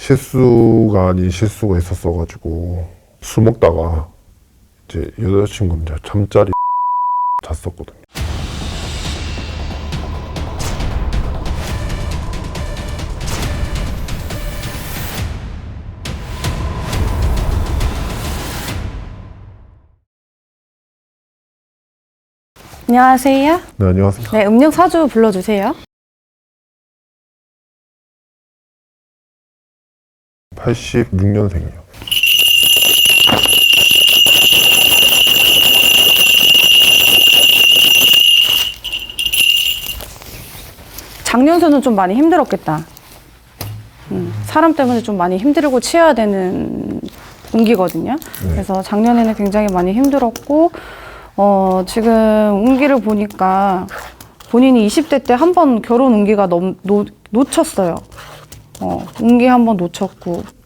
실수가 아닌 실수가 있었어가지고 술 먹다가 이제 여자친구는 잠자리 잤었거든요. 안녕하세요. 네, 안녕하세요. 네, 음력 사주 불러주세요. 86년생이요. 작년서는 좀 많이 힘들었겠다. 사람 때문에 좀 많이 힘들고 치여야 되는 운기거든요. 네. 그래서 작년에는 굉장히 많이 힘들었고, 지금 운기를 보니까 본인이 20대 때 한 번 결혼 운기가 놓쳤어요. 운기 한 번 놓쳤고.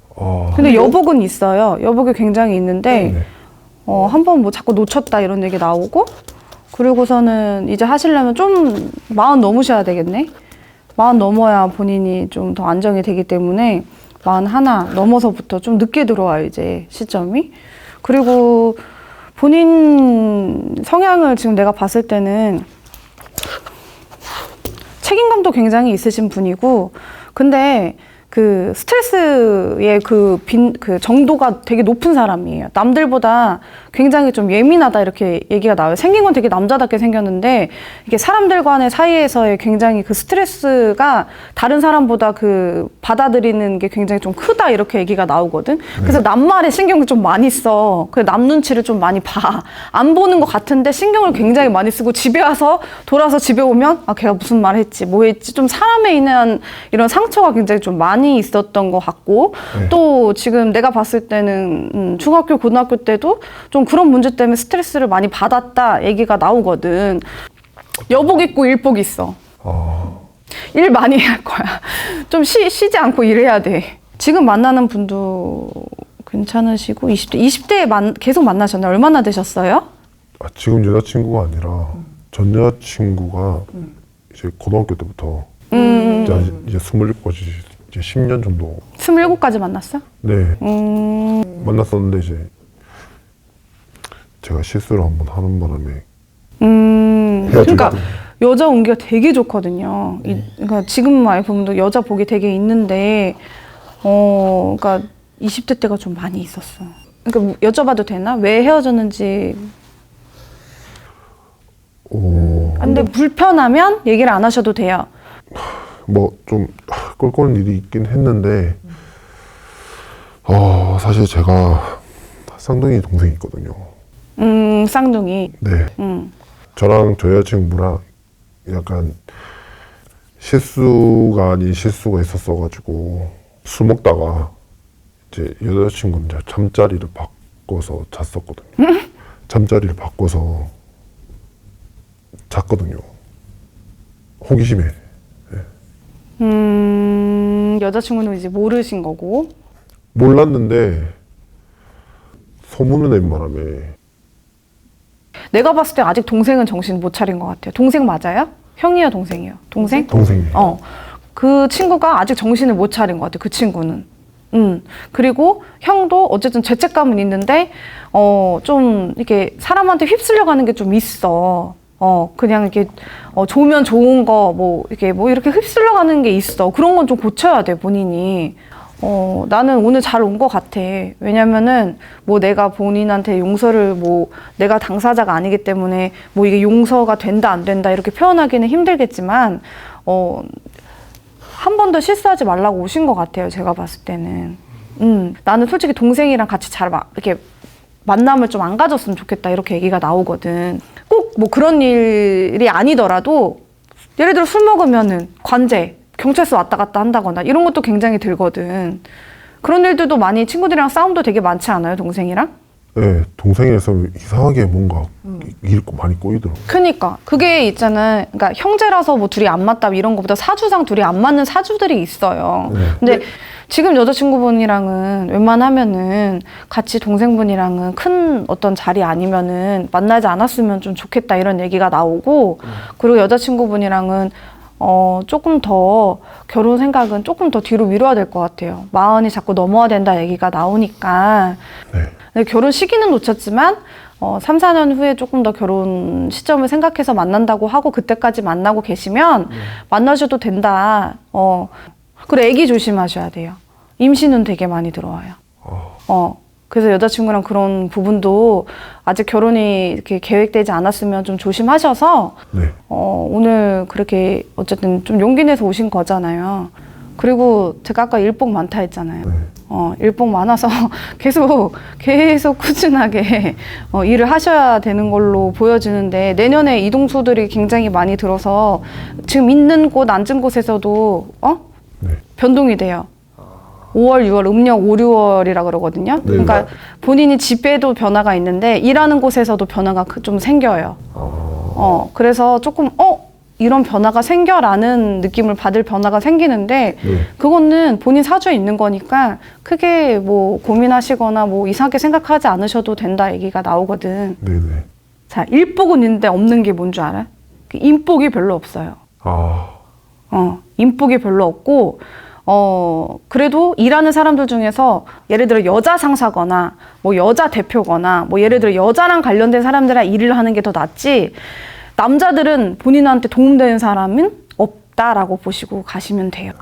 근데 여복은 있어요. 여복이 굉장히 있는데, 네. 한 번 뭐 자꾸 놓쳤다 이런 얘기 나오고, 그리고서는 이제 하시려면 좀 40 넘으셔야 되겠네? 40 넘어야 본인이 좀 더 안정이 되기 때문에 41 넘어서부터 좀 늦게 들어와요, 이제 시점이. 그리고 본인 성향을 지금 내가 봤을 때는 책임감도 굉장히 있으신 분이고, 근데 그 스트레스의 그 정도가 되게 높은 사람이에요. 남들보다 굉장히 좀 예민하다 이렇게 얘기가 나와요. 생긴 건 되게 남자답게 생겼는데 이게 사람들 간의 사이에서의 굉장히 그 스트레스가 다른 사람보다 그 받아들이는 게 굉장히 좀 크다 이렇게 얘기가 나오거든. 그래서 남 말에 신경을 좀 많이 써. 그 남 눈치를 좀 많이 봐. 안 보는 것 같은데 신경을 굉장히 많이 쓰고 집에 와서 돌아서 집에 오면 아 걔가 무슨 말 했지 뭐 했지 좀 사람에 인한 이런 상처가 굉장히 좀 많이 있었던 것 같고 네. 또 지금 내가 봤을 때는 중학교 고등학교 때도 좀 그런 문제 때문에 스트레스를 많이 받았다 얘기가 나오거든. 여복 있고 일복 있어. 일 많이 할 거야. 좀 쉬지 않고 일해야 돼. 지금 만나는 분도 괜찮으시고 20대에 계속 만나셨나요? 얼마나 되셨어요? 지금 여자친구가 아니라 전 여자친구가 이제 고등학교 때부터 이제 27까지 이제 10년 정도. 27까지 만났어? 네. 만났었는데 이제 제가 실수를 한번 하는 바람에 그러니까 여자 운기가 되게 좋거든요. 그러니까 지금 많이 보면 여자 복이 되게 있는데, 그러니까 20대 때가 좀 많이 있었어. 그러니까 여쭤봐도 되나? 왜 헤어졌는지. 근데 불편하면 얘기를 안 하셔도 돼요. 뭐 좀 꼴꼴한 일이 있긴 했는데 사실 제가 쌍둥이 동생이 있거든요. 쌍둥이. 네. 저랑 저 여자친구랑 약간 실수가 아닌 실수가 있었어가지고 술 먹다가 이제 여자친구는 잠자리를 바꿔서 잤었거든요. 잠자리를 바꿔서 잤거든요. 호기심에. 여자친구는 이제 모르신 거고. 몰랐는데 소문을 낸 바람에. 내가 봤을 때 아직 동생은 정신 못 차린 것 같아요. 동생 맞아요? 형이요, 동생이요? 동생? 동생이요. 그 친구가 아직 정신을 못 차린 것 같아요. 그 친구는. 그리고 형도 어쨌든 죄책감은 있는데, 좀 이렇게 사람한테 휩쓸려 가는 게 좀 있어. 그냥 이렇게, 좋으면 좋은 거, 이렇게 휩쓸려 가는 게 있어. 그런 건 좀 고쳐야 돼, 본인이. 나는 오늘 잘 온 것 같아. 왜냐면은, 내가 본인한테 용서를 내가 당사자가 아니기 때문에, 이게 용서가 된다, 안 된다, 이렇게 표현하기는 힘들겠지만, 한 번 더 실수하지 말라고 오신 것 같아요, 제가 봤을 때는. 나는 솔직히 동생이랑 같이 이렇게 만남을 좀 안 가졌으면 좋겠다, 이렇게 얘기가 나오거든. 꼭 그런 일이 아니더라도, 예를 들어 술 먹으면은 관제, 경찰서 왔다 갔다 한다거나 이런 것도 굉장히 들거든. 그런 일들도 많이 친구들이랑 싸움도 되게 많지 않아요, 동생이랑? 네, 동생에서 이상하게 뭔가 많이 꼬이더라고요. 그니까 그게 있잖아. 그러니까 형제라서 둘이 안 맞다 이런 것보다 사주상 둘이 안 맞는 사주들이 있어요. 네. 근데 지금 여자친구분이랑은 웬만하면은 같이 동생분이랑은 큰 어떤 자리 아니면은 만나지 않았으면 좀 좋겠다 이런 얘기가 나오고, 그리고 여자친구분이랑은 조금 더 결혼 생각은 조금 더 뒤로 미뤄야 될 것 같아요. 마흔이 자꾸 넘어야 된다 얘기가 나오니까. 네. 근데 결혼 시기는 놓쳤지만 3, 4년 후에 조금 더 결혼 시점을 생각해서 만난다고 하고 그때까지 만나고 계시면 만나셔도 된다. 그리고 애기 조심하셔야 돼요. 임신은 되게 많이 들어와요. 그래서 여자친구랑 그런 부분도 아직 결혼이 이렇게 계획되지 않았으면 좀 조심하셔서 네. 오늘 그렇게 어쨌든 좀 용기 내서 오신 거잖아요. 그리고 제가 아까 일복 많다 했잖아요. 네. 일복 많아서 계속 꾸준하게 일을 하셔야 되는 걸로 보여지는데 내년에 이동수들이 굉장히 많이 들어서 지금 있는 곳, 앉은 곳에서도 네. 변동이 돼요. 5월, 6월, 음력 5, 6월이라 그러거든요. 네. 그러니까 본인이 집에도 변화가 있는데 일하는 곳에서도 변화가 좀 생겨요. 그래서 조금 이런 변화가 생겨라는 느낌을 받을 변화가 생기는데 네. 그거는 본인 사주에 있는 거니까 크게 뭐 고민하시거나 뭐 이상하게 생각하지 않으셔도 된다 얘기가 나오거든. 네네. 자, 일복은 있는데 없는 게 뭔 줄 알아? 인복이 별로 없어요. 인복이 별로 없고 그래도 일하는 사람들 중에서 예를 들어 여자 상사거나 뭐 여자 대표거나 뭐 예를 들어 여자랑 관련된 사람들이랑 일을 하는 게 더 낫지 남자들은 본인한테 도움되는 사람은 없다라고 보시고 가시면 돼요.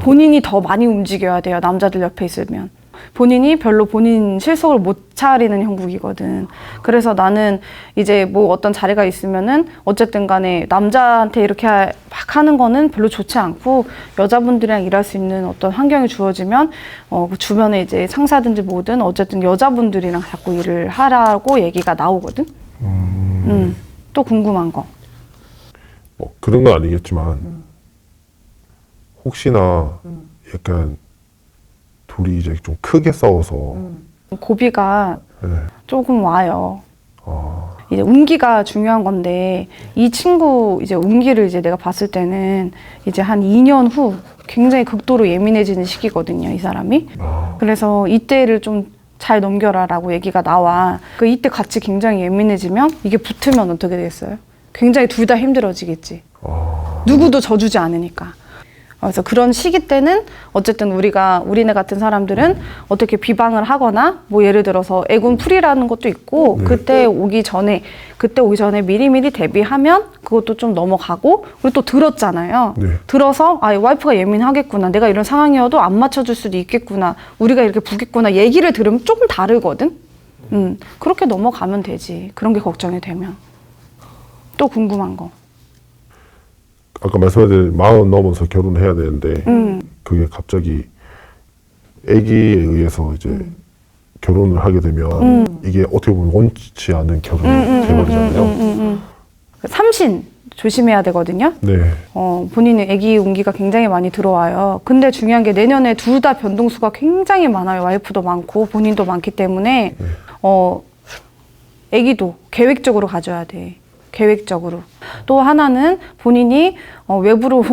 본인이 더 많이 움직여야 돼요. 남자들 옆에 있으면. 본인이 별로 본인 실속을 못 차리는 형국이거든. 그래서 나는 이제 뭐 어떤 자리가 있으면은 어쨌든 간에 남자한테 이렇게 막 하는 거는 별로 좋지 않고 여자분들이랑 일할 수 있는 어떤 환경이 주어지면 그 주변에 이제 상사든지 뭐든 어쨌든 여자분들이랑 자꾸 일을 하라고 얘기가 나오거든. 또 궁금한 거. 뭐 그런 건 아니겠지만 혹시나 약간 둘이 이제 좀 크게 싸워서 고비가 네. 조금 와요. 이제 운기가 중요한 건데 이 친구 이제 운기를 이제 내가 봤을 때는 이제 한 2년 후 굉장히 극도로 예민해지는 시기거든요, 이 사람이. 그래서 이때를 좀 잘 넘겨라라고 얘기가 나와. 이때 같이 굉장히 예민해지면 이게 붙으면 어떻게 되겠어요? 굉장히 둘 다 힘들어지겠지. 누구도 져주지 않으니까. 그래서 그런 시기 때는 어쨌든 우리네 같은 사람들은 어떻게 비방을 하거나 뭐 예를 들어서 애군풀이라는 것도 있고 네. 그때 오기 전에 미리미리 대비하면 그것도 좀 넘어가고 그리고 또 들었잖아요. 네. 들어서 와이프가 예민하겠구나. 내가 이런 상황이어도 안 맞춰줄 수도 있겠구나. 우리가 이렇게 부겠구나. 얘기를 들으면 조금 다르거든. 그렇게 넘어가면 되지. 그런 게 걱정이 되면. 또 궁금한 거. 아까 말씀하신 40 넘어서 결혼해야 되는데 그게 갑자기 아기에 의해서 이제 결혼을 하게 되면 이게 어떻게 보면 원치 않은 결혼이 돼버리잖아요. 삼신 조심해야 되거든요. 네. 본인의 아기 운기가 굉장히 많이 들어와요. 근데 중요한 게 내년에 둘 다 변동수가 굉장히 많아요. 와이프도 많고 본인도 많기 때문에 아기도 계획적으로 가져야 돼. 계획적으로. 또 하나는 본인이 외부로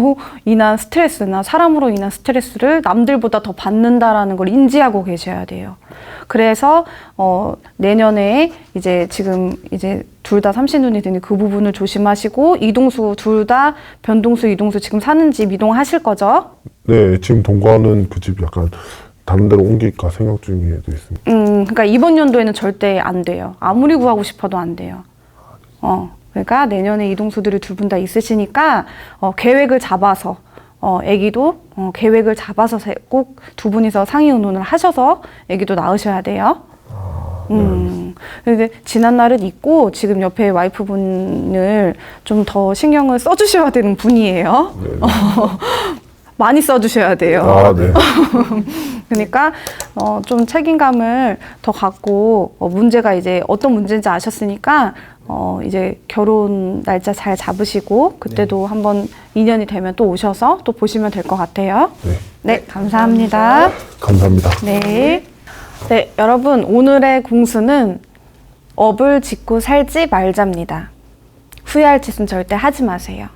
인한 스트레스나 사람으로 인한 스트레스를 남들보다 더 받는다라는 걸 인지하고 계셔야 돼요. 그래서 내년에 이제 지금 이제 둘 다 삼신운이 되니 그 부분을 조심하시고 이동수 둘 다 변동수 이동수 지금 사는 집 이동하실 거죠? 네, 지금 동거하는 그 집 약간 다른 데로 옮길까 생각 중에도 있습니다. 그러니까 이번 연도에는 절대 안 돼요. 아무리 구하고 싶어도 안 돼요. 그러니까 내년에 이동수들이 두 분 다 있으시니까 계획을 잡아서 아기도 계획을 잡아서 꼭 두 분이서 상의 의논을 하셔서 아기도 낳으셔야 돼요. 근데 지난 날은 있고 지금 옆에 와이프분을 좀 더 신경을 써주셔야 되는 분이에요. 네. 많이 써주셔야 돼요. 네. 그러니까 좀 책임감을 더 갖고 문제가 이제 어떤 문제인지 아셨으니까 이제 결혼 날짜 잘 잡으시고 그때도 한번 인연이 되면 또 오셔서 또 보시면 될 것 같아요. 네. 네, 감사합니다. 감사합니다. 네. 네, 여러분 오늘의 공수는 업을 짓고 살지 말자입니다. 후회할 짓은 절대 하지 마세요.